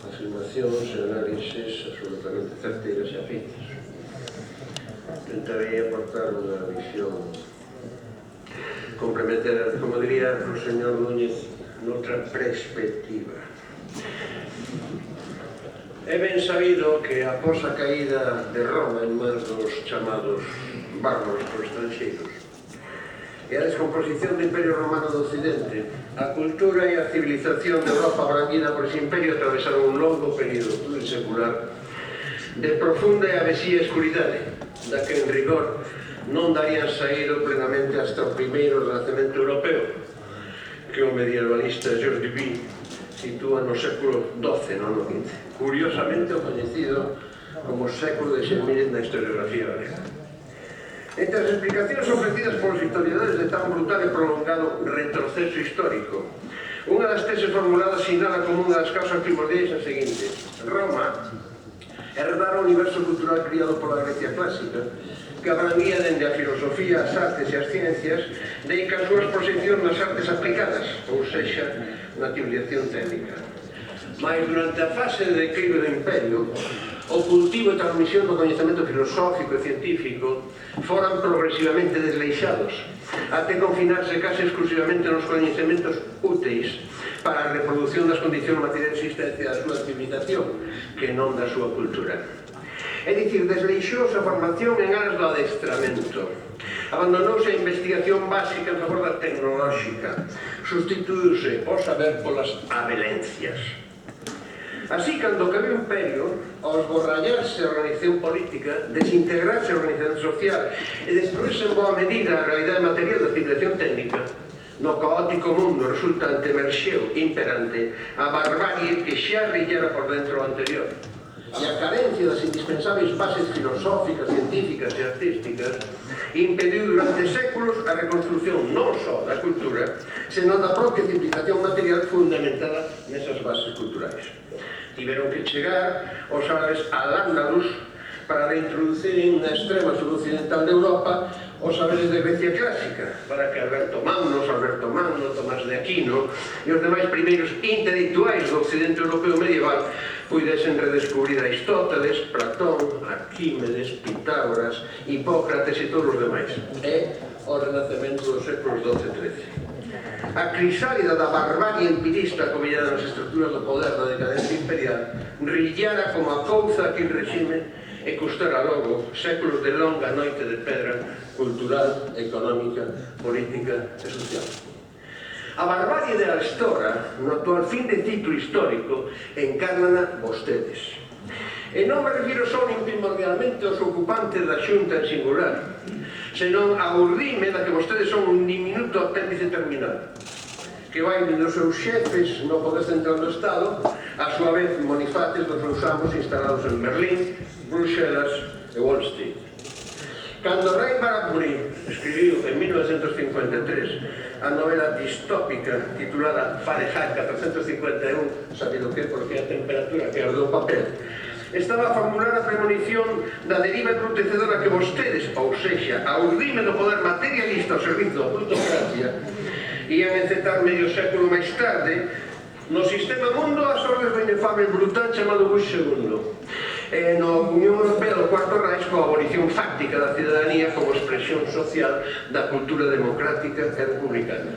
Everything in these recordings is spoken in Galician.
afirmacións e análises absolutamente certeiras e afeitas. Intentarei aportar unha visión complementera, como diría o señor Núñez, noutra perspectiva. É ben sabido que após a caída de Roma en mans dos chamados bárbaros por estranxeiros e a descomposición do Imperio Romano do Occidente, a cultura e a civilización de Europa branguida por ese imperio atravesaron un longo período plurisecular de profunda e avesía escuridade, da que en rigor non darían saído plenamente hasta o primeiro renacemento europeo, que o medievalista Georges Duby sitúa no século XII, non no XV, curiosamente o coñecido como século de Xemílez na historiografía galega. Entre as explicacións ofrecidas polos historiadores de tan brutal e prolongado retroceso histórico, unha das teses formuladas sinala como unha das causas primordiais a seguinte: Roma herdara o universo cultural criado pola Grecia clásica, que abranguía dende a filosofía, as artes e as ciencias, de que as súas posicións nas artes aplicadas, ou sexa, na civilización técnica. Mas durante a fase de declive do imperio, o cultivo e transmisión do coñecemento filosófico e científico foran progresivamente desleixados, até confinarse case exclusivamente nos coñecementos úteis para a reproducción das condicións materiais de existencia da súa civilización, que non da súa cultura. É dicir, desleixouse a formación en aras do adestramento. Abandonouse a investigación básica en favor da tecnolóxica. Substituíuse o saber polas avelencias. Así, cando cabe o imperio, ao esborrallarse a organización política, desintegrarse a organización social e destruirse en boa medida a realidade material da civilización técnica, no caótico mundo resultante emerxeu imperante a barbarie que xa rillara por dentro o anterior. E a carencia das indispensáveis bases filosóficas, científicas e artísticas impediu durante séculos a reconstrucción non só da cultura, senón da propia civilización material fundamentada nesas bases culturais. Tiveron que chegar os árabes al-Ándalus para reintroducir na extrema suroccidental de Europa os saberes de Grecia clásica, para que Alberto Magno, Tomás de Aquino e os demais primeiros intelectuais do occidente europeo medieval puidesen redescubrir Aristóteles, Platón, Arquímedes, Pitágoras, Hipócrates e todos os demais. É o renacemento dos séculos XII e XIII. A crisálida da barbarie empirista comillada nas estruturas do poder da decadencia imperial rillara como a couza aquel regime e custara logo séculos de longa noite de pedra cultural, económica, política e social. A barbarie de Astora, no actual fin de ciclo histórico, encárnana vostedes. E non me refiro só nin primordialmente aos ocupantes da xunta en singular, senón ao rime da que vostedes son un diminuto apéndice terminal, que vai dos seus xefes no poder central do Estado, a súa vez monifates dos seus amos instalados en Berlín, Bruxelas e Wall Street. Cando Ray Bradbury escribiu en 1953 a novela distópica titulada Fahrenheit 451, sabido que porque a temperatura que arde o papel, estaba a formular a premonición da deriva embrutecedora que vostedes, ou sexa, a urdime do poder materialista ao servizo da plutocracia, ian encetar medio século máis tarde no sistema mundo ás ordes do inefable brutal chamado Bush II, e na Unión Europea do Cuarto Reich coa abolición fáctica da cidadanía como expresión social da cultura democrática e republicana.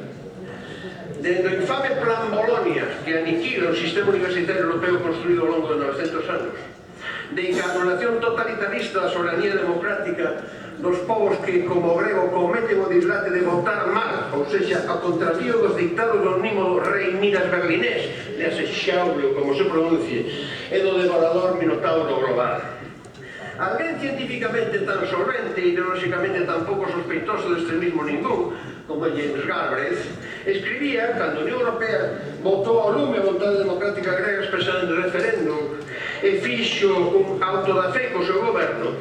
Dende o infame Plan Bolonia, que aniquila o sistema universitario europeo construído ao longo de 900 anos, de anulación totalitarista da soberanía democrática dos povos que, como o grego, cometen o dislate de votar mal, ou seja, a contravío dos dictados do mimo rei Midas berlinés, de ase Xaulio, como se pronuncie, e do devorador Minotauro global. Alguén científicamente tan solvente e ideolóxicamente tan pouco sospeitoso de extremismo ningún, como James Galbraith, escribía, cando a Unión Europea votou ao lume a vontade democrática grega expresada en referéndum e fixo un auto da fe co seu goberno,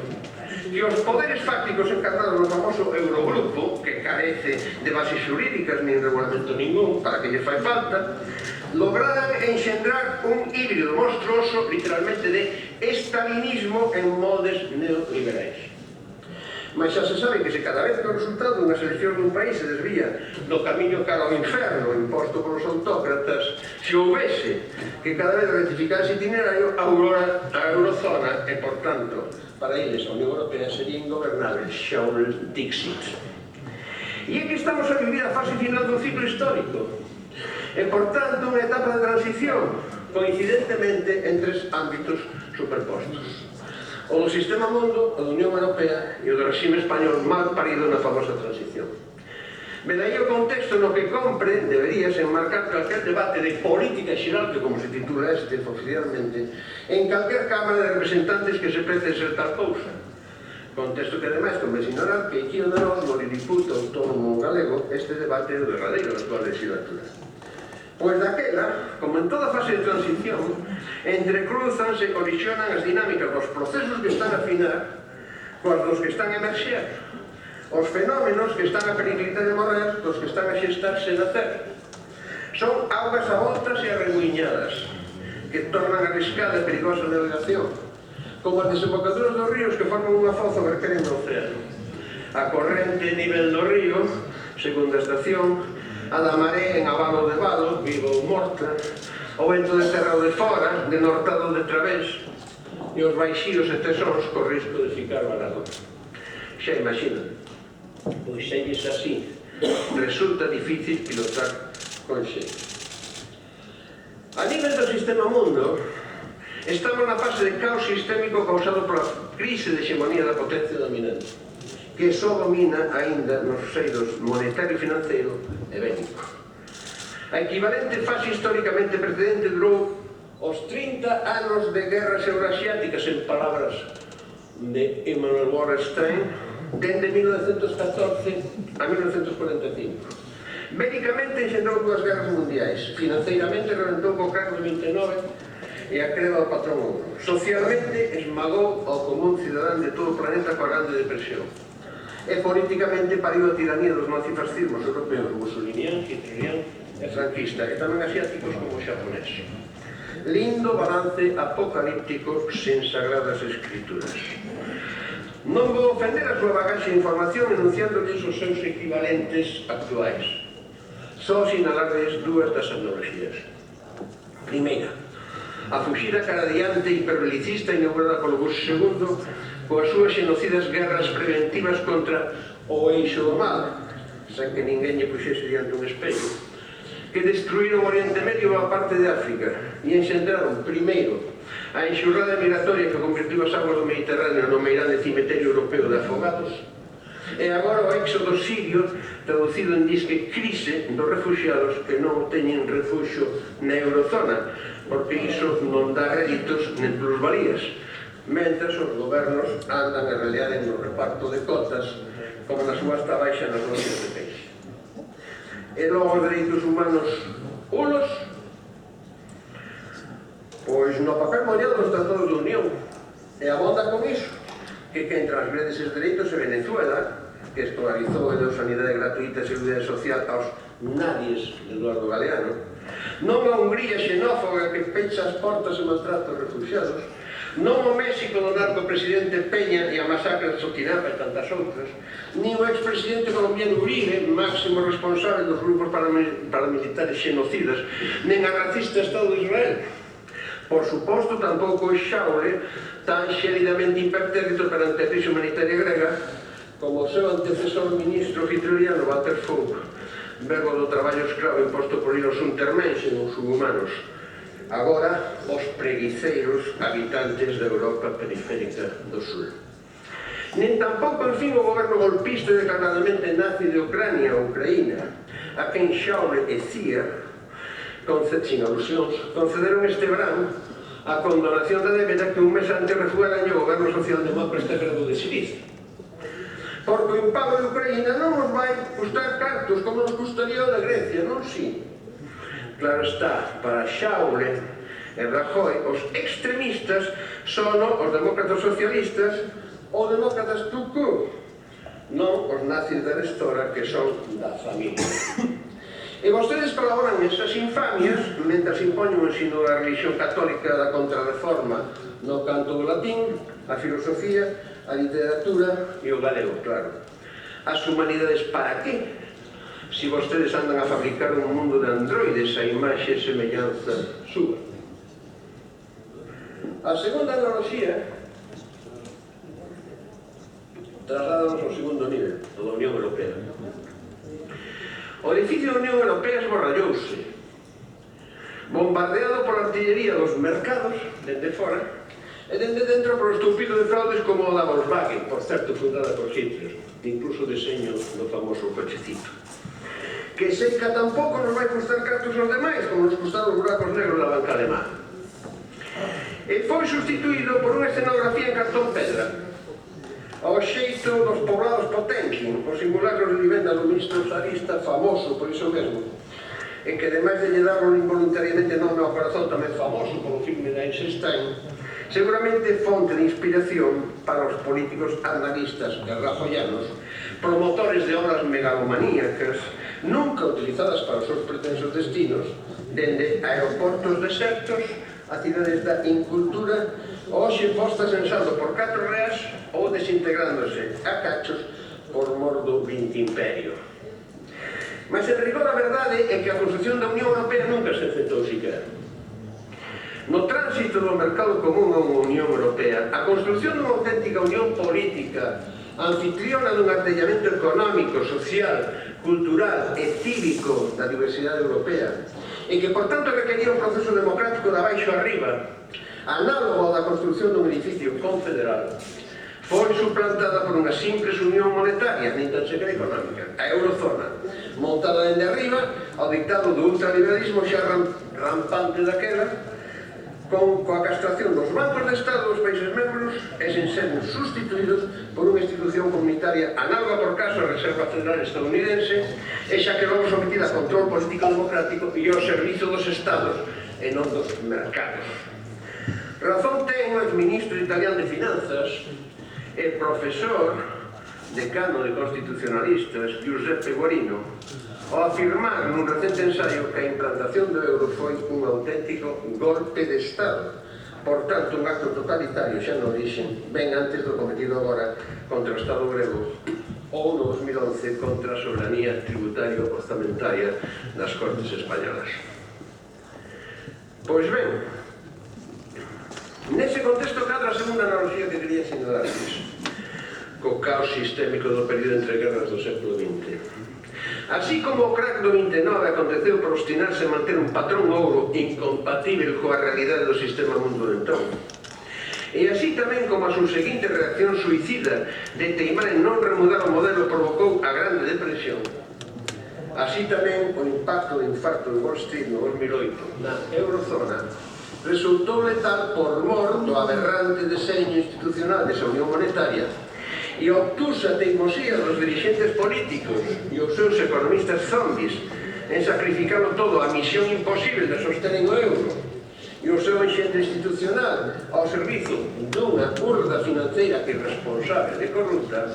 que os poderes fácticos encarnados no famoso Eurogrupo, que carece de bases xurídicas nin regulamento ningún, para que lle fai falta, lograran enxendrar un híbrido monstruoso, literalmente, de estalinismo en moldes neoliberais. mas xa se sabe que se cada vez que o resultado dunhas eleccións dun país se desvía do camiño cara ao inferno imposto polos autócratas, se houvese que cada vez rectificar ese itinerario, a eurozona e, por tanto, para eles a Unión Europea sería ingobernable. Shaul Dixit. E é que estamos a vivir a fase final do ciclo histórico e, por tanto, unha etapa de transición coincidentemente en tres ámbitos superpostos: o do sistema mundo, o da Unión Europea e o do regime español mal parido na famosa transición. Vedaí o contexto no que compre deberías enmarcar calquer debate de política xeral, que como se titula este oficialmente, en calquer cámara de representantes que se prece ser tal cousa. Contexto que ademais convén ignorar que aquí onde nós, no Liliputo Autónomo Galego, este debate é o derradeiro da actual legislatura. Pois daquela, como en toda fase de transición, entrecruzanse e colisionan as dinámicas dos procesos que están a afinar coas dos que están a emerxer, os fenómenos que están a periclitar de morrer dos que están a xestarse e nacer. Son augas avoltas e arremuiñadas que tornan arriscada e perigosa navegación, como as desembocaduras dos ríos que forman unha foz ao verter no océano. A corrente nivel do río, segunda estación, a da maré en avalo de vado, viva ou morta, o vento de terra ou de fora, de nortado ou de través, e os baixíos e tesóns co risco de ficar varado. Xa imaginan, pois xa lles así, resulta difícil pilotar con xeito. A nivel do sistema mundo, estamos na fase de caos sistémico causado pola crise de hegemonía da potencia dominante, que só domina aínda nos seios monetario, financeiro e bélico. A equivalente fase históricamente precedente durou os 30 anos de guerras euroasiáticas, en palabras de Emanuel Wallerstein, dende 1914 a 1945. Bélicamente enxendrou dúas guerras mundiais, financeiramente reventou co cargo de 29 e a creba do patrón ouro. Socialmente esmagou ao común cidadán de todo o planeta coa Grande Depresión. E políticamente pariu a tiranía dos nazifascismos europeos, musulinián, hitlerián e franquista, e tamén asiáticos como o xaponés. Lindo balance apocalíptico sen sagradas escrituras. Non vou ofender a súa bagaxe de información enunciándoles os seus equivalentes actuais. Só sinalarles dúas das tecnologías. Primeira, a fuxida cara adiante hiperbelicista inaugurada polo Bush II coas súas xenocidas guerras preventivas contra o eixo do mal, sen que ninguén lle puxese diante un espello, que destruíron o Oriente Medio e a parte de África e enxendraron, primeiro, a enxurrada migratoria que convertiu as aguas do Mediterráneo no meirande cemiterio europeo de afogados, e agora o éxodo sirio, traducido en disque crise dos refugiados que non teñen refuxio na eurozona, porque iso non dá réditos nen plusvalías, mentras os gobernos andan a relearen no reparto de cotas como na subasta baixa nas loxas de peixe. E logo os dereitos humanos ulos, pois no papel mollado dos tratados de Unión, e abonda con iso que quen transgrede eses dereitos é Venezuela, que escolarizou e deu sanidade gratuita e seguridade social aos nadies de Eduardo Galeano, non a Hungría xenófoga que pecha as portas e maltrata os refugiados, non o México do narcopresidente Peña e a masacre de Sotinapa e tantas outras, nin o expresidente colombiano Uribe, máximo responsable dos grupos paramilitares xenocidas, nen a racista Estado de Israel. Por suposto, tampouco o Shaule, tan xélidamente impertérrito perante a crise humanitaria grega, como o seu antecesor ministro hitleriano Walter Funk, verbo do traballo escravo imposto por los untermenschen, os subhumanos, agora os preguiceiros habitantes da Europa periférica do Sul. Nen tampouco, en fin, o goberno golpista e declaradamente nazi de Ucrania ou Ucraína, a quen Shaule e CIA, sin alusións, concederon este verán a condonación da débeda que un mes antes refugaran o goberno socialdemócrata grego de Siriza. Porque o impago de Ucraína non nos vai custar cartos como nos custaría o da Grecia, non si? Claro está, para Shaule e Rajoy, os extremistas son os demócratas socialistas ou demócratas tucu, non os nazis da Restora, que son da familia. E vostedes colaboran nesas infamias mentras impoñen o ensino da religión católica da contrarreforma no canto do latín, a filosofía, a literatura e o galego, claro. As humanidades para qué? Si vostedes andan a fabricar un mundo de androides a imaxe e semellanza súa. A segunda analogía trasladanos ao segundo nivel, o da Unión Europea. O edificio da Unión Europea esborrallouse, bombardeado pola artillería dos mercados, dende fora, e dende dentro por estúpido de fraudes como o da Volkswagen, por certo, fundada por Hitler, incluso o diseño do famoso cochecito. Que seca tampouco nos vai custar cartos aos demais, como nos custaron os buracos negros da banca alemá. E foi sustituído por unha escenografía en cartón pedra, ao xeito dos poblados Potemkin, os simulacros de vivenda do ministro zarista, famoso por iso mesmo, e que ademais de lle darlo involuntariamente nome ao corazón, tamén famoso polo filme de Einstein, seguramente fonte de inspiración para os políticos analistas e rajoyanos, promotores de obras megalomaníacas, nunca utilizadas para os seus pretensos destinos, dende aeroportos desertos a cidades da incultura, hoxe postas en saldo por 4 reas ou desintegrándose a cachos por mor do 20 imperio. Mas en rigor a verdade é que a construción da Unión Europea nunca se efectou siquera. No tránsito do mercado común a unha Unión Europea, a construción dunha auténtica unión política, anfitriona dun artellamento económico, social, cultural e cívico da diversidade europea, e que, por tanto, requería un proceso democrático de abaixo arriba, análogo ao da construción dun edificio confederal, foi suplantada por unha simples unión monetaria, nin tan sequera económica, a eurozona, montada dende arriba ao dictado do ultraliberalismo xa rampante daquela, coa castración dos bancos de Estado dos países membros e sen ser sustituídos por unha institución comunitaria análoga por caso a Reserva Federal estadounidense e xa que logo sometida a control político democrático e ao servizo dos Estados e non dos mercados. Razón ten o exministro italiano de Finanzas e profesor decano de constitucionalistas Giuseppe Guarino ao afirmar nun recente ensaio que a implantación do euro foi un auténtico golpe de Estado, por tanto un acto totalitario xa no origen, ben antes do cometido agora contra o Estado grego ou no 2011 contra a soberanía tributaria orzamentaria nas Cortes Españolas. Pois ben, nese contexto cadra a segunda analogía que quería sinalarles, co caos sistémico do período entre guerras do século XX. Así como o crack do 29 aconteceu por obstinarse en manter un patrón ouro incompatible coa realidade do sistema mundo de entón, e así tamén como a subseguinte reacción suicida de teimar en non remudar o modelo provocou a Grande Depresión, así tamén o impacto do infarto de Wall Street no 2008 na eurozona resultou letal por mor do aberrante deseño institucional desa Unión Monetaria e a obtusa teimosía dos dirigentes políticos e os seus economistas zombies en sacrificalo todo a misión imposible de sostener o euro e o seu enxente institucional ao servizo dunha urda financeira irresponsable e corrupta,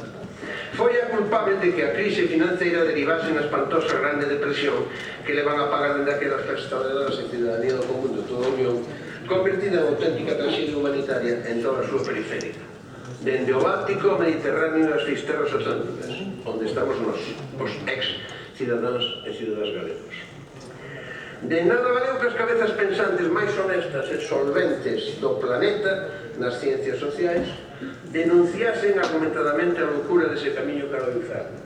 foi a culpable de que a crise financeira derivase na espantosa Grande Depresión que le van a pagar dende aquelas restauradoras e cidadanía do común de toda a Unión, convertida en auténtica traxedia humanitaria en toda a súa periférica, dende o Báltico ao Mediterráneo e as Fisterras Atlánticas, onde estamos nós, os ex-cidadáns e cidadás galegos. De nada valeu que as cabezas pensantes máis honestas e solventes do planeta nas ciencias sociais denunciasen argumentadamente a loucura dese camiño cara ao inferno.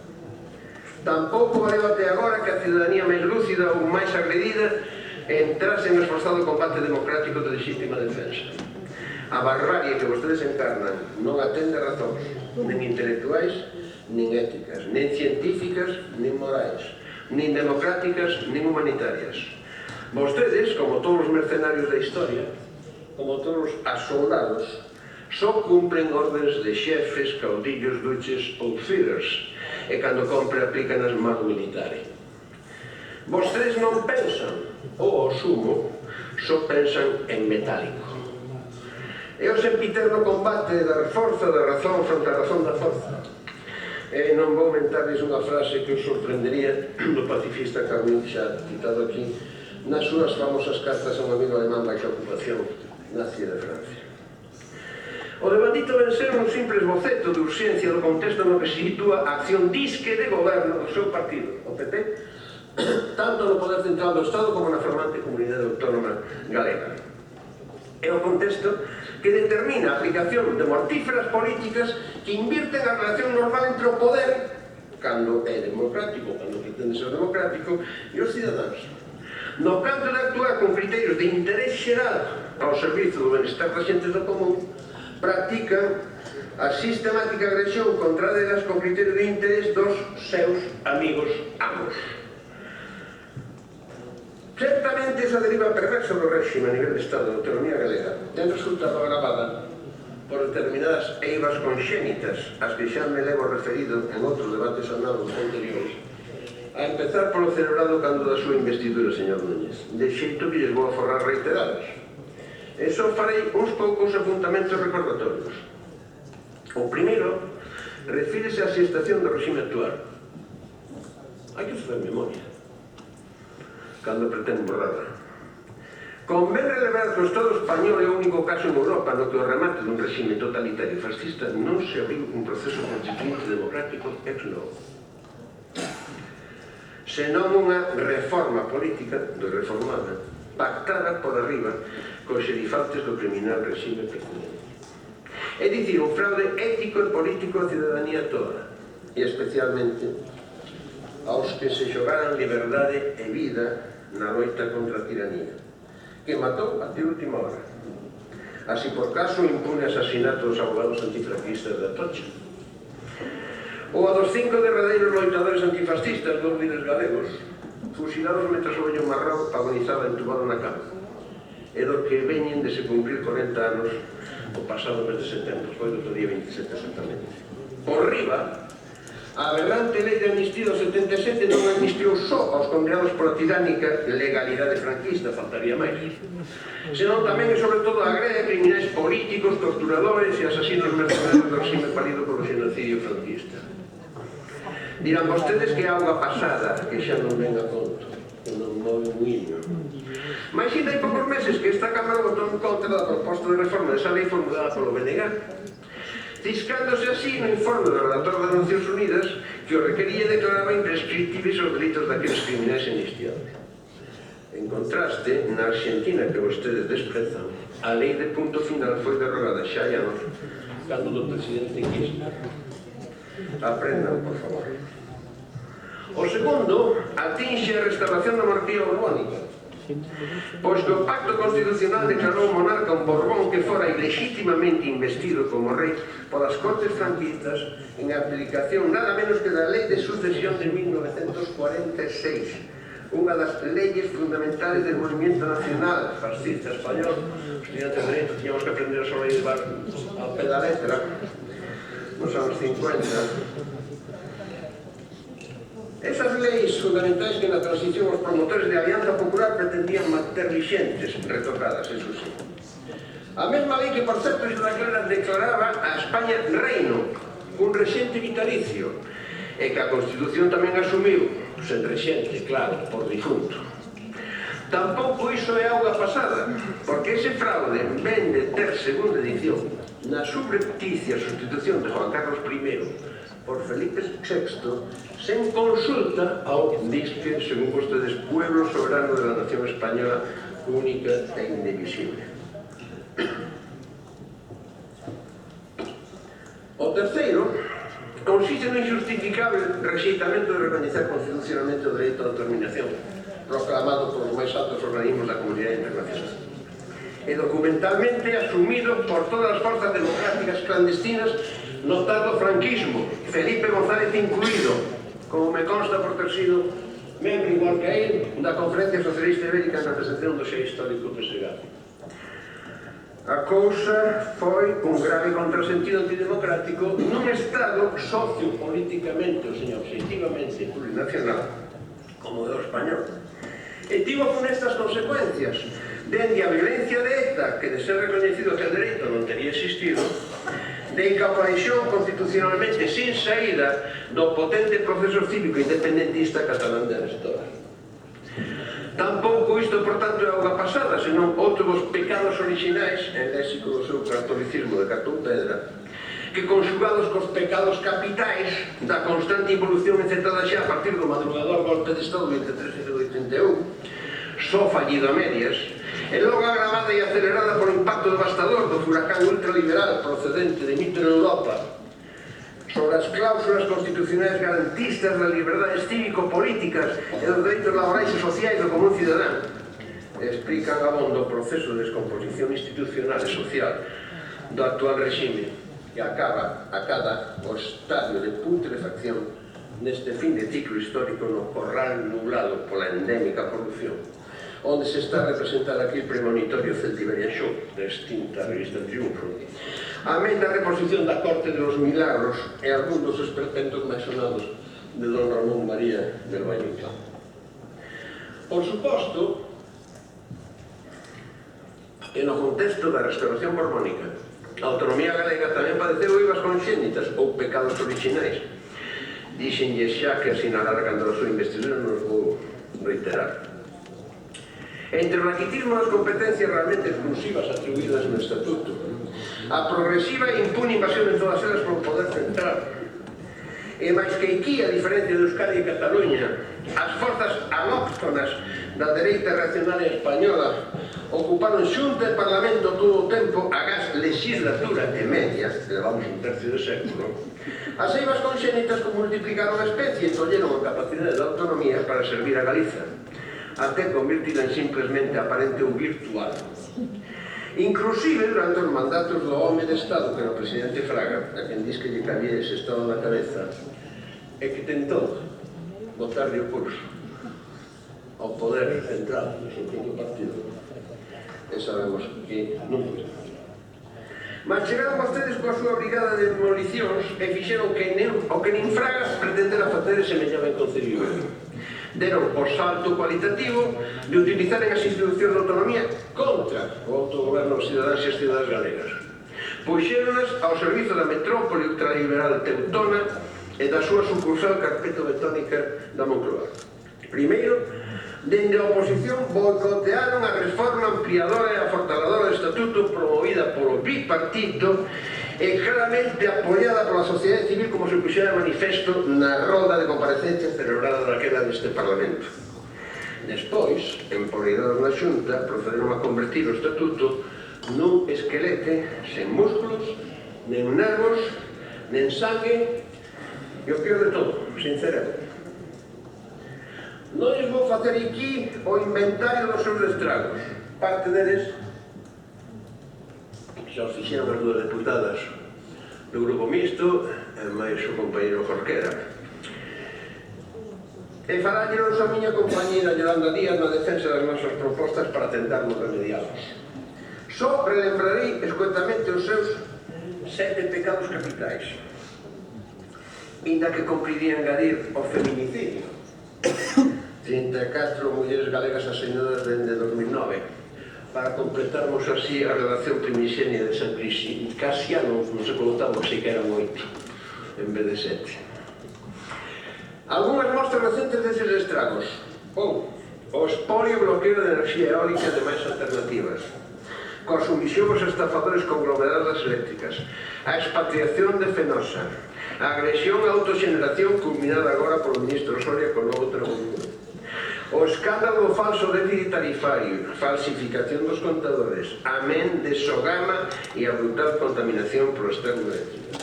Tampouco valeu até agora que a cidadanía máis lúcida ou máis agredida entrase en esforzado combate democrático de legítima defensa. A barbarie que vostedes encarnan non atende razóns, nin intelectuais, nin éticas, nin científicas, nin morais, nin democráticas, nin humanitarias. Vostedes, como todos os mercenarios da historia, como todos os asoldados, só cumplen órdenes de xefes, caudillos, duches ou führers, e cando compre aplican as mano militare. Vostedes non pensan, ou ao sumo, só pensan en metálico. É o sempiterno combate da forza da razón fronte a razón da forza. E non vou mentarles unha frase que os sorprendería do pacifista Camus, xa citado aquí, nas súas famosas cartas a un amigo alemán baixo a ocupación nazi de Francia. O O devandito ven ser un simple esboceto de urxencia do contexto no que se sitúa a acción disque de goberno do seu partido, o PP, tanto no poder central do Estado como na formante comunidade autónoma galega. É o contexto que determina a aplicación de mortíferas políticas que invirten a relación normal entre o poder, cando é democrático, cando pretende ser democrático, e os cidadáns. No canto de actuar con criterios de interés xeral ao servizo do benestar da xente do común, practican a sistemática agresión contra delas con criterio de interés dos seus amigos amos. Certamente esa deriva perversa do réxime a nivel de Estado de autonomía galega ten resultado agravada por determinadas eivas conxénitas as que xa me levo referido en outros debates análogos anteriores, a empezar polo celebrado cando da súa investidura, señor Núñez, de xeito que lles vou aforrar reiteradas. E só farei uns poucos apuntamentos recordatorios. O primeiro refírese á situación do regime actual. Hai que fazer memoria cando pretende borrarla. Convén relevar que o Estado español é o único caso en Europa no que o remate dun regime totalitario fascista non se abriu un proceso constituinte democrático ex novo, senón unha reforma política do reformada pactada por arriba cos xerifantes do criminal regime precedente. É dicir, un fraude ético e político á cidadanía toda, e especialmente aos que se xogaran liberdade e vida na loita contra a tiranía, que matou até a última hora. Así por caso o impune asasinato dos abogados antifranquistas de Atocha, ou a dos 5 derradeiros loitadores antifascistas dos líderes galegos, fusilados mentre o vello Marrón agonizaba entubado na cama, e do que veñen de se cumprir 40 anos o pasado mes de setembro, foi do día 27 exactamente. Por riba, a aberrante lei de amnistía do 77 non amnistiou só aos condenados pola tiránica legalidade franquista, faltaría máis, senón tamén e sobre todo agrega criminais políticos, torturadores e asasinos mercenarios do regime palido polo xenocidio franquista. Dirán vostedes que é auga pasada, que xa non ven a conto, que non move un hiño. Mas ainda hai poucos meses que esta Cámara votou en contra da proposta de reforma desa lei formulada polo BNG, ciscándose así no informe do relator das Nacións Unidas que o requería e declaraba imprescriptibles os delitos daqueles criminais amnistiados. En contraste, na Argentina, que vostedes desprezan, a lei de punto final foi derrogada xa hai anos, cando do presidente Kirchner. Aprendan, por favor. O segundo atinxe a restauración da monarquía borbónica, pois que o pacto constitucional declarou o monarca un Borbón que fora ilegítimamente investido como rei polas Cortes franquistas en aplicación nada menos que da Lei de Sucesión de 1946, unha das leyes fundamentales del movimiento nacional fascista español. Os estudiantes de derecho tiñamos que aprender a sobrellevar ao pé da letra nos anos 50. Esas leis fundamentais que na transición os promotores de Alianza Popular pretendían manter vixentes, retocadas, eso sí. A mesma lei que, por certo, declaraba a España reino, un rexente vitalicio, e que a Constitución tamén asumiu, sen rexente, claro, por difunto. Tampouco iso é auga pasada, porque ese fraude ven de ter segunda edición na subrepticia sustitución de Juan Carlos I por Felipe VI, sen consulta ao disque, según vostedes, pueblo soberano de la nación española, única e indivisible. O terceiro consiste no injustificable rexeitamento de recoñecer constitucionalmente o dereito á autodeterminación, proclamado por os máis altos organismos da comunidade internacional, e documentalmente asumido por todas as forzas democráticas clandestinas no tardo franquismo, Felipe González incluído, como me consta por ter sido membro igual que él da Conferencia Socialista Ibérica en representación do xeo histórico que se gana. A cousa foi un grave contrasentido antidemocrático nun Estado sociopolíticamente, ou seja, obxectivamente plurinacional, como o español. E tivo con estas consecuencias, dende a violencia de ETA, que de ser reconhecido que o dereito non teria existido, de incapacidade constitucionalmente sin saída do potente proceso cívico independentista catalán de Arestora. Tampouco isto por tanto, é auga pasada, senón outro dos pecados orixinais, en léxico do seu catolicismo de cartón pedra, que conxugados cos pecados capitais da constante involución encetada xa a partir do madrugador golpe de Estado 23 de 81, só fallido a medias, e logo agravada e acelerada por o impacto devastador do furacán ultraliberal procedente de mito en Europa sobre as cláusulas constitucionais garantistas das liberdades cívico-políticas e dos dereitos laborais e sociais do común cidadán, explican abondo o proceso de descomposición institucional e social do actual regime que acaba a cada o estadio de putrefacción neste fin de ciclo histórico no corral nublado pola endémica corrupción, onde se está a representar aquí el premonitorio Celtiberian Show, da extinta revista Triunfo, amén da reposición da Corte de los Milagros e algún dos esperpentos máis sonados de don Ramón María del Valle Inclán. Por suposto, e no contexto da restauración borbónica, a autonomía galega tamén padeceu eivas conxénitas ou pecados orixinais. Dixenlles xa que asinalara cando a súa investidura nos vou reiterar. Entre o raquitismo das competencias realmente exclusivas atribuídas no Estatuto, a progresiva e impune invasión de todas elas polo poder central, e máis que aquí, a diferencia de Euskadi e Cataluña, as forzas alóctonas da dereita reaccionaria española ocuparon xunta e Parlamento todo o tempo agás legislatura e media, levamos un tercio de século, as eivas conxénitas que multiplicaron a especie e colleron a capacidade de autonomía para servir a Galiza, até convertida en simplesmente aparente ou virtual. Inclusive, durante os mandatos do home de Estado, que era o presidente Fraga, a quen diz que lle cabía ese Estado na cabeza, e que tentou botarlle o curso ao poder central do seu propio partido, e sabemos que non foi. Mas chegaron vostedes coa súa brigada de demolicións e fixeron o que nin Fraga pretendera facer e semellaba inconcebible. Deron o salto cualitativo de utilizaren as institucións de autonomía contra o autogoberno dos cidadáns e as cidades galegas. Puxéronas ao servizo da metrópole ultraliberal teutona e da súa sucursal carpeto-betónica da Moncloa. Primeiro, dende a oposición boicotearon a reforma ampliadora e afortaladora do Estatuto promovida polo bipartito e claramente apoiada pola sociedade civil, como se puxera manifesto na roda de comparecencia celebrada daquela deste Parlamento. Despois, empoleirados na Xunta, procederon a convertir o Estatuto nun esquelete sen músculos, nen nervos, nen sangue e o peor de todo, sin cerebro. Non lles vou facer aquí o inventario dos seus estragos. Parte deles xa os fixeron as dúas deputadas do Grupo Mixto e máis o compañeiro Jorquera. E faláñenos a miña compañera Yolanda Díaz na defensa das nosas propostas para tentarnos remedialos. Só relembrarei escuetamente os seus 7 pecados capitais, inda que cumpriría engadir o feminicidio. 34 mulleres galegas asesinadas dende 2009, para completarmos así a redacción primixenia de San Casiano, no século VIII, así que eran 8, en vez de 7. Algúnas mostras recentes deses estragos. O expolio e bloqueo de enerxía eólica e demais alternativas, coa sumisión aos estafadores conglomeradas eléctricas, a expatriación de Fenosa, a agresión á autoxeneración culminada agora polo ministro Soria con novo terrorismo, o escándalo do falso déficit tarifario, falsificación dos contadores, amén de Sogama e a brutal contaminación polo externo eléctrico.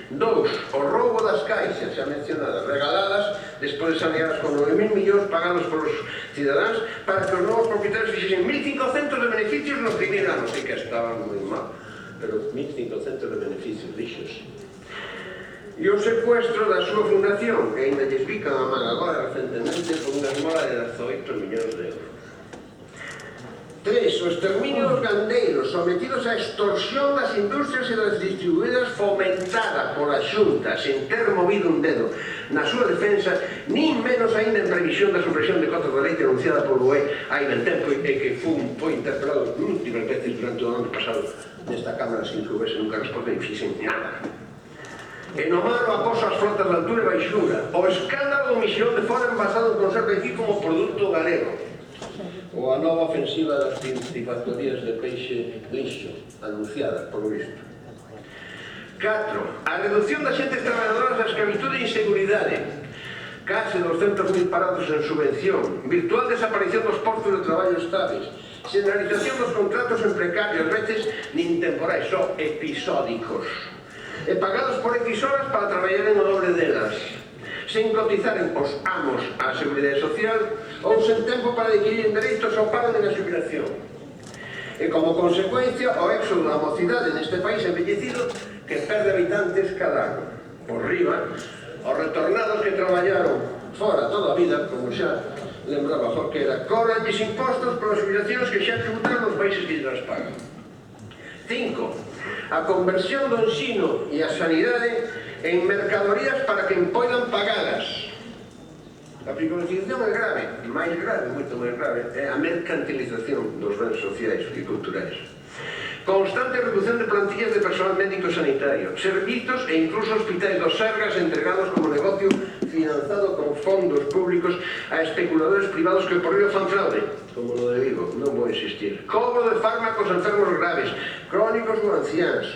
2. O roubo das caixas, xa mencionadas, regaladas despois de saneadas con 9.000 millóns pagados polos cidadáns para que os novos propietarios fixesen 1.500 de beneficios no primeiro ano, que estaban moi mal, pero 1.500 de beneficios, dixos. E o secuestro da súa fundación, que ainda lles bican a man agora recentemente con unha esmola de 18 millóns de euros. 3. O exterminio dos gandeiros sometidos a extorsión das industrias e das distribuidoras fomentada pola Xunta, sen ter movido un dedo na súa defensa, nin menos aínda en previsión da supresión de cotas de leite anunciada polo BOE hai ben tempo e que foi interpelado múltiples veces durante o ano pasado nesta Cámara sin que houvese nunca resposta e fixen nada. E no mar o acoso ás flotas de altura e baixura, o escándalo de omisión de fora envasado en conserva aquí como produto galego, o ou a nova ofensiva das principaturías de peixe lixo, anunciada, polo visto. 4. A reducción das xentes traballadoras da escravitude e inseguridade. Case 200.000 parados en subvención, virtual desaparición dos postos de traballo estáveis, generalización dos contratos en precarios, veces nin temporais, só episódicos, e pagados por X horas para traballar en o doble delas, sen cotizaren os amos á Seguridade Social ou sen tempo para adquirir dereitos ao pago de la xubilación. E como consecuencia, o éxodo da mocidade neste país envellecido que perde habitantes cada ano. Por riba, os retornados que traballaron fora toda a vida, como xa lembraba Jorquera, cobranlles impostos polas xubilacións que xa tributaron nos países que lles pagan. 5. A conversión do ensino e a sanidade en mercadorías para que poidan pagadas. A privatización é grave, máis grave, moito máis grave, é a mercantilización dos bens sociais e culturais. Constante reducción de plantillas de personal médico sanitario, servizos e incluso hospitais dos Sergas entregados como negocio financiado con fondos públicos a especuladores privados que por río fan fraude, como no de Vigo, non vou insistir. Cobro de fármacos a enfermos graves, crónicos ou anciáns,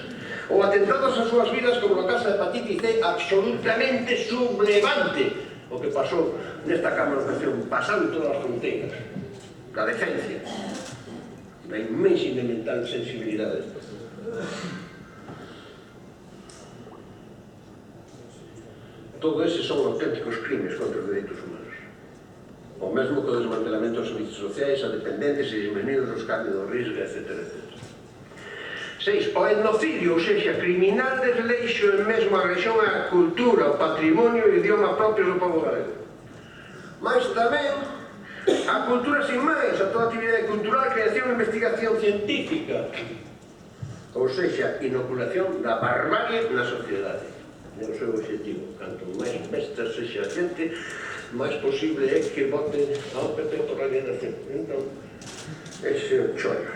ou atentados ás súas vidas como no caso de hepatitis C, absolutamente sublevante o que pasou nesta Cámara de Nación, pasando todas as fronteiras, da decencia, da inmensa e elemental sensibilidade. Todo eses son auténticos crimes contra os dereitos humanos. O mesmo que o desmantelamento dos servicios sociais, a dependentes e disminuídos os cambios do risco, etc. 6. O etnocidio, ou seja, criminal desleixo en mesmo a agresión á cultura, ao patrimonio e idioma propios do povo galego. Mas tamén a cultura sin máis, a toda actividade cultural, creación e investigación científica, ou seja, inoculación da barbarie na sociedade. É o seu objetivo. Canto máis besta sexa a xente, máis posible é que vote ao PP por alienación. Entón, ese é o chollo.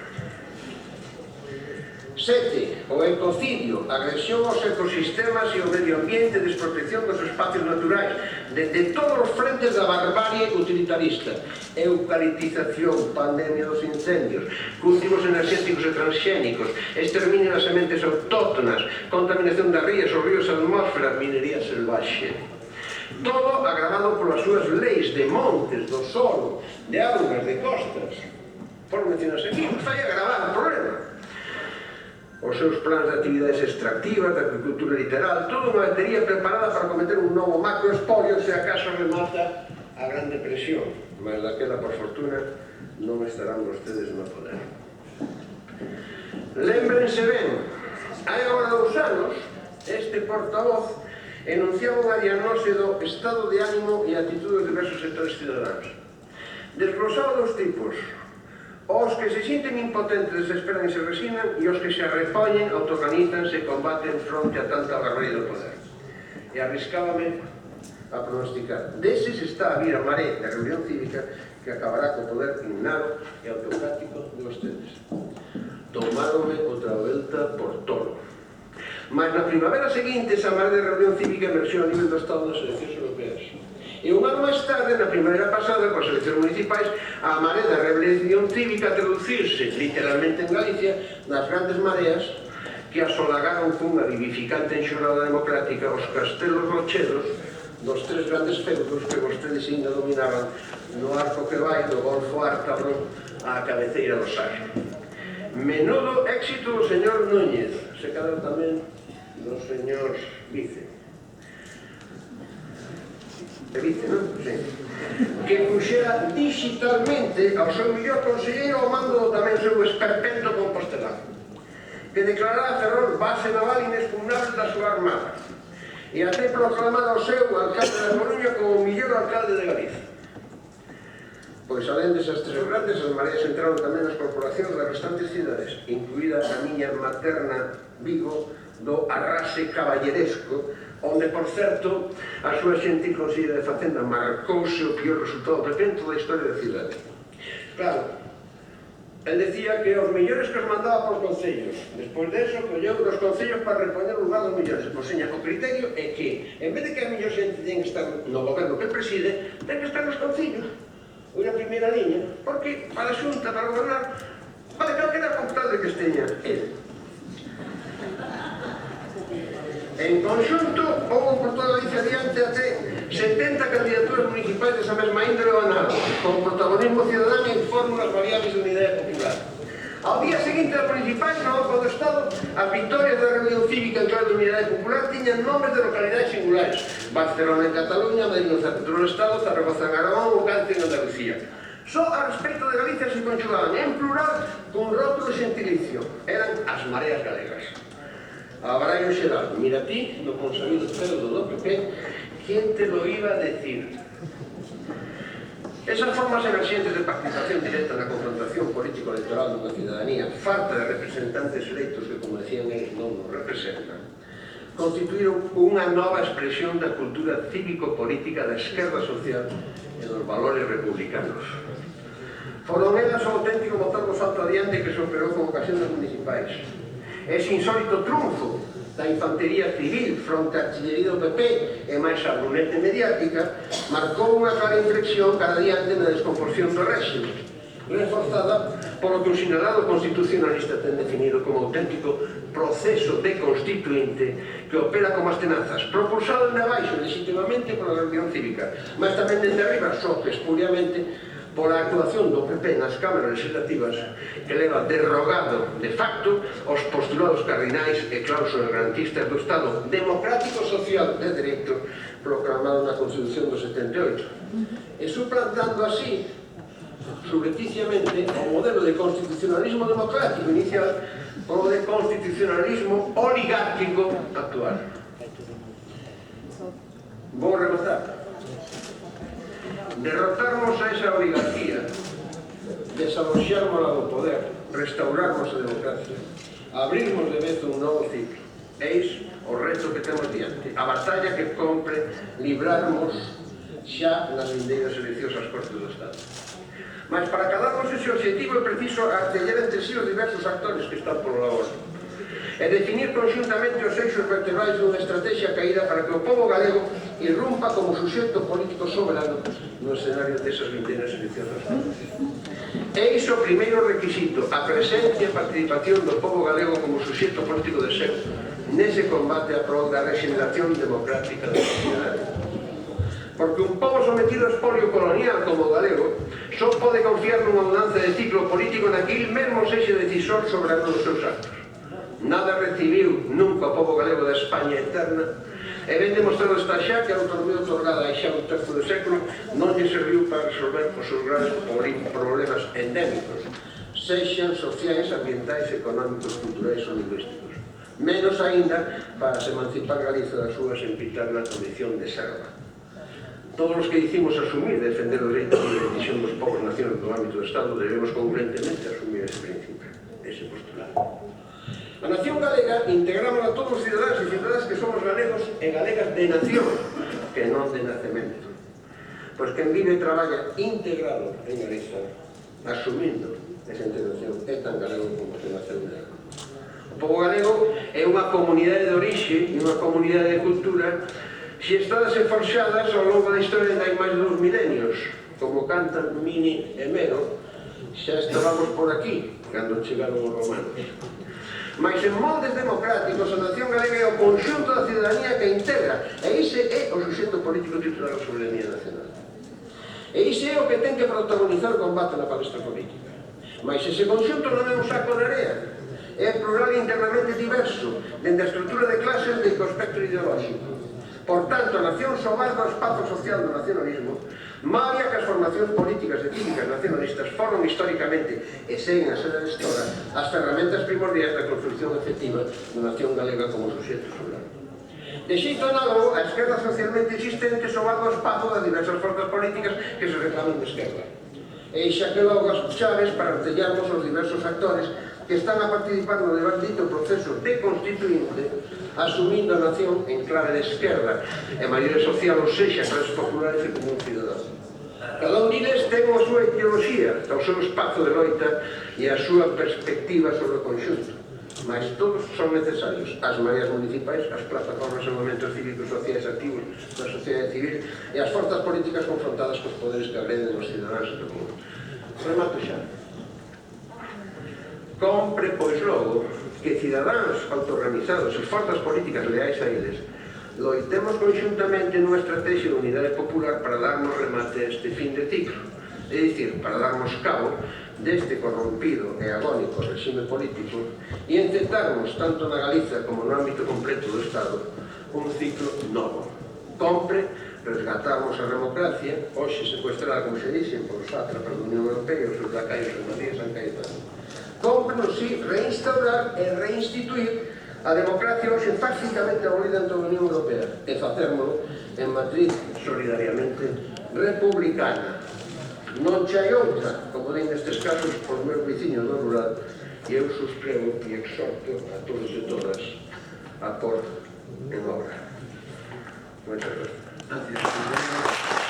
7. O ecocidio, agresión aos ecosistemas e ao medio ambiente, desprotección dos espacios naturais, de todos os frentes da barbarie utilitarista, eucaliptización, pandemia dos incendios, cultivos enerxéticos e transxénicos, exterminio das sementes autóctonas, contaminación das rías, os ríos e a atmósfera, minería selvaxe. Todo agravado polas súas leis de montes, do solo, de augas, de costas. Por mencionarse aquí, vai agravar o problema. Os seus plans de actividades extractivas, de agricultura literal, toda unha batería preparada para cometer un novo macroespolio se acaso remata a Gran Depresión, mas daquela, por fortuna, non estarán vostedes no poder. Lémbrense ben, hai agora 2 anos, este portavoz enunciaba unha diagnose do estado de ánimo e actitude de diversos sectores cidadáns. Desglosaba 2 tipos: os que se sinten impotentes, desesperan e se resignan, e os que se arrepoñen, autoorganizanse e combaten fronte a tanta barbarie do poder. E arriscábame a pronosticar. Deses está a vir a maré da rebelión cívica que acabará co poder innado e autocrático de vostedes. Tomáronme outra volta por tolo. Mas na primavera seguinte, esa maré de rebelión cívica emerxeu a nivel do Estado das eleccións europeas. E un ano máis tarde, na primavera pasada, coas eleccións municipais, a maré da rebelión cívica traducirse, literalmente en Galicia, nas grandes mareas que asolagaron cunha vivificante enxurrada democrática os castelos rochedos dos 3 grandes feudos que vostedes ainda dominaban no arco que vai do Golfo Ártabro á cabeceira do Sar. Menudo éxito do señor Núñez, se cadra tamén do señor Vice. Vice, non? Sí. Que puxera digitalmente ao seu mellor conselleiro ao mando do tamén seu esperpento compostelán, que declarara a Ferrol base naval inexpugnable da súa armada e até proclamara o seu alcalde da Coruña como o mellor alcalde de Galicia. Pois alén desas 3 grandes, as mareas entraron tamén nas corporacións das restantes cidades, incluída a miña materna Vigo, do arrase caballeresco, onde, por certo, a súa xente considera de facenda marcouse o pior resultado de toda a historia da cidade. Claro, el decía que os millores que os mandaba por concellos. Despois de eso, colleu dos concellos para repoñer o lugar dos millores. Pois, seña, o criterio é que, en vez de que a mellor xente ten que estar no goberno que preside, ten que estar nos concellos. unha primeira liña, porque para a Xunta, para gobernar, vale calquera con tal de que esteña el. En conxunto, houve por toda Galicia adiante até 70 candidaturas municipais desa mesma índole ou nada, con protagonismo cidadano e fórmulas variables de unidade popular. Ao día seguinte das principais, no Banco do Estado, as victorias da reunión cívica en clave de unidade popular tiñan nomes de localidades singulares: Barcelona en Cataluña, Madrid no centro do Estado, Zaragoza en Aragón ou Cádiz en Andalucía. Só a respecto de Galicia se conxugaban en plural con rótulo xentilicio. Eran as mareas galegas. A barallo xeral, mira ti, no consabido feudo do PP, quen te lo iba a decir? Esas formas emerxentes de participación directa na confrontación político-electoral dunha cidadanía falta de representantes eleitos que, como decían eles, non nos representan, constituíron unha nova expresión da cultura cívico-política da esquerda social e dos valores republicanos. Foron elas o auténtico motor do salto adiante que se operou con ocasión das municipais. Ese insólito triunfo da infantería civil fronte á artillería do PP e máis a brunete mediática marcou unha clara inflexión cara adiante na descomposición do réxime, reforzada polo que o sinalado constitucionalista ten definido como auténtico proceso deconstituinte que opera como as tenazas, propulsado de abaixo legitimamente pola reunión cívica, mas tamén dende arriba, só que espuriamente pola actuación do PP nas cámaras legislativas que leva derrogado de facto os postulados cardinais e cláusulas garantistas do Estado democrático social de dereito proclamado na Constitución do 78 e suplantando así subrepticiamente o modelo de constitucionalismo democrático inicial polo de constitucionalismo oligárquico actual. Vou rematar. Derrotarmos a esa oligarquía, desaloxarmos do poder, restaurarmos a democracia, abrirmos de vez un novo ciclo. Eis o reto que temos diante, a batalla que compre librarmos xa nas vindeiras eleccións ás Cortes do Estado. Mas para calarmos ese objetivo é preciso artellar entre sí os diversos actores que están polo labor e definir conxuntamente os eixos vertebrais dunha estrategia caída para que o pobo galego irrumpa como suxeito político soberano no escenario desas vindeiras eleccións ás Cortes. É iso o primeiro requisito, a presencia e participación do pobo galego como suxeito político de ser nese combate a prol da regeneración democrática da sociedade. Porque un pobo sometido a espolio colonial como o galego só pode confiar nunha mudanza de ciclo político na que il mesmo sexe decisor soberano dos seus actos. Nada recibiu nunca o pobo galego da España eterna e ben demostrado está xa que a autonomía otorgada xa un terzo do século non lle serviu para resolver os seus graves problemas endémicos, sexan sociais, ambientais, económicos, culturais ou lingüísticos. Menos aínda para se emancipar Galiza da súa sempiterna condición de serva. Todos os que dicimos asumir e defender o dereito de decisión dos povos naciones do ámbito do Estado debemos congruentemente asumir ese principio, ese postulado. A nación galega integramos a todos os cidadáns e cidadáns que somos galegos e galegas de nación, que non de nacemento. Pois quen vive e traballa integrado en Galiza, asumindo esa integración, é tan galego como que naceu nela. O pobo galego é unha comunidade de orixe e unha comunidade de cultura xestadas e forxadas ao longo da historia de hai máis de 2 milenios. Como cantan Mini e Mero, xa estábamos por aquí cando chegaron os romanos. Mas en moldes democráticos a nación galega é o conxunto da cidadanía que integra e ese é o suxeto político titular da soberanía nacional. E ese é o que ten que protagonizar o combate na palestra política. Mas ese conxunto non é un saco de area, é plural e internamente diverso, dende a estrutura de clases e o espectro ideolóxico. Por tanto, a nación sobarda o espazo social do nacionalismo, malia que as formacións políticas e cívicas nacionalistas foron históricamente, e seguen a ser a história, as ferramentas primordiais da construcción efectiva da nación galega como suxeto soberano. De xeito análogo, a esquerda socialmente existente sobarda o espazo das diversas forzas políticas que se reclaman de esquerda. E xa que logo as chaves para artellarmos os diversos actores que están a participar no debandito proceso deconstituinte, asumindo a nación en clave de esquerda e maioría social, ou sexa, clases populares e común cidadán. Cada un diles ten a súa ideoloxía, o seu espazo de loita e a súa perspectiva sobre o conxunto. mas todos son necesarios, as mareas municipais, as plataformas e movimentos cívicos sociais activos na sociedade civil e as forzas políticas confrontadas cos poderes que agreden os cidadáns do mundo. Remato xa. Compre, pois logo, que cidadáns autoorganizados e forzas políticas leais a eles loitemos conxuntamente nunha estrategia de unidade popular para darmos remate a este fin de ciclo, é dicir, para darmos cabo deste corrompido e agónico regime político e encetarmos, tanto na Galiza como no ámbito completo do Estado, un ciclo novo. Compre resgatarmos a democracia, hoxe secuestrada, como se dixen, por sátrapas da Unión Europea e os seus lacaios en Madrid e San Caetano. Compre-nos, sí, reinstaurar e reinstituir a democracia hoxe prácticamente abolida en toda a Unión Europea e facérmolo en Madrid solidariamente republicana. Non che hai outra, como din nestes casos os meus veciños do rural, e eu suscribo e exhorto a todos e todas a por en obra. Moitas gracias. Gracias.